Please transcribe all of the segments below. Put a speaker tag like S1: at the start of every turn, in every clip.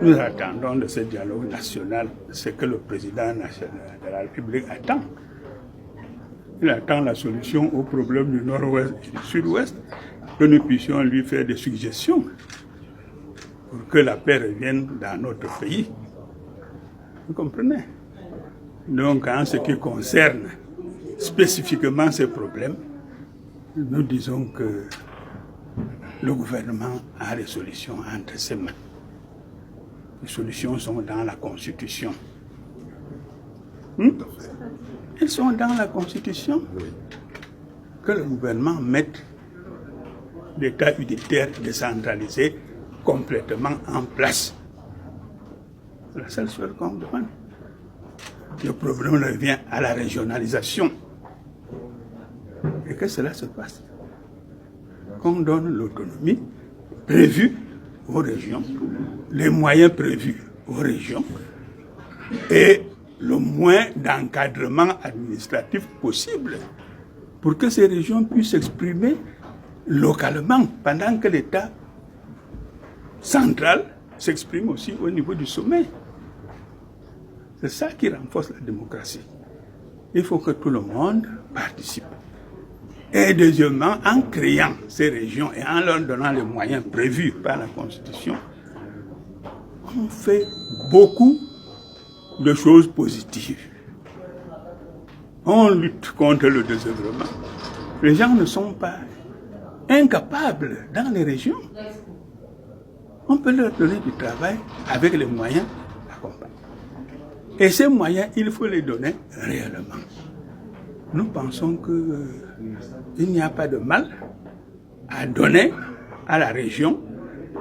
S1: Nous attendons de ce dialogue national ce que le président national de la République attend. Il attend la solution au problème du nord-ouest et du sud-ouest, que nous puissions lui faire des suggestions pour que la paix revienne dans notre pays. Vous comprenez? Donc, en ce qui concerne spécifiquement ces problèmes, nous disons que le gouvernement a des solutions entre ses mains. Les solutions sont dans la Constitution. Elles sont dans la Constitution. Que le gouvernement mette l'État unitaire décentralisé complètement en place. C'est la seule chose qu'on demande. Le problème revient à la régionalisation. Et que cela se passe. Qu'on donne l'autonomie prévue aux régions, les moyens prévus aux régions et le moins d'encadrement administratif possible pour que ces régions puissent s'exprimer localement pendant que l'État central s'exprime aussi au niveau du sommet. C'est ça qui renforce la démocratie. Il faut que tout le monde participe. Et deuxièmement, en créant ces régions et en leur donnant les moyens prévus par la Constitution, on fait beaucoup de choses positives. On lutte contre le désœuvrement. Les gens ne sont pas incapables dans les régions. On peut leur donner du travail avec les moyens d'accompagner. Et ces moyens, il faut les donner réellement. Nous pensons qu'il n'y a pas de mal à donner à la région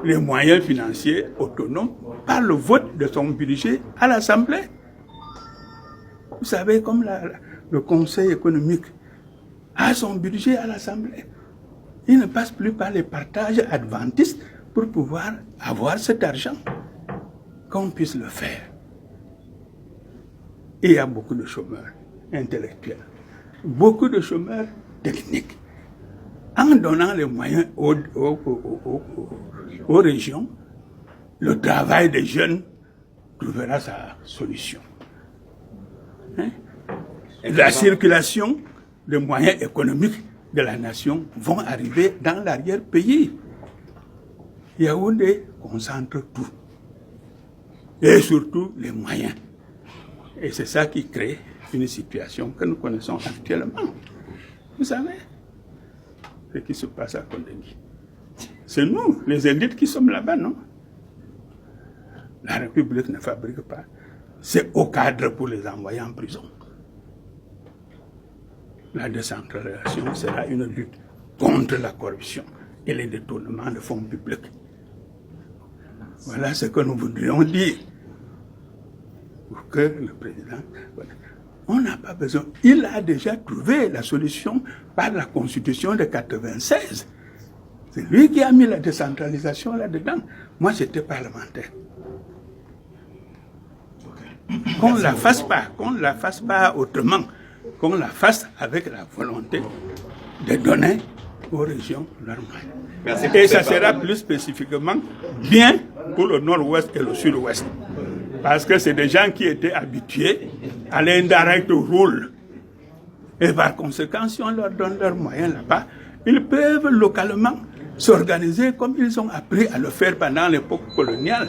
S1: les moyens financiers autonomes par le vote de son budget à l'Assemblée. Vous savez, comme le Conseil économique a son budget à l'Assemblée, il ne passe plus par les partages adventistes pour pouvoir avoir cet argent, qu'on puisse le faire. Et il y a beaucoup de chômeurs intellectuels, beaucoup de chômeurs techniques. En donnant les moyens aux régions, le travail des jeunes trouvera sa solution. La circulation des moyens économiques de la nation vont arriver dans l'arrière-pays. Yaoundé concentre tout. Et surtout les moyens. Et c'est ça qui crée une situation que nous connaissons actuellement. Vous savez ce qui se passe à Kondengui. C'est nous, les élites, qui sommes là-bas, non? La République ne fabrique pas. C'est au cadre pour les envoyer en prison. La décentralisation sera une lutte contre la corruption et les détournements de fonds publics. Voilà ce que nous voudrions dire. Pour que le président... On n'a pas besoin. Il a déjà trouvé la solution par la Constitution de 1996. C'est lui qui a mis la décentralisation là-dedans. Moi, j'étais parlementaire. Qu'on ne la fasse pas autrement, qu'on la fasse avec la volonté de donner aux régions leurs moyens. Et ça sera plus spécifiquement bien pour le nord-ouest et le sud-ouest. Parce que c'est des gens qui étaient habitués à l'indirect rule. Et par conséquent, si on leur donne leurs moyens là-bas, ils peuvent localement s'organiser comme ils ont appris à le faire pendant l'époque coloniale.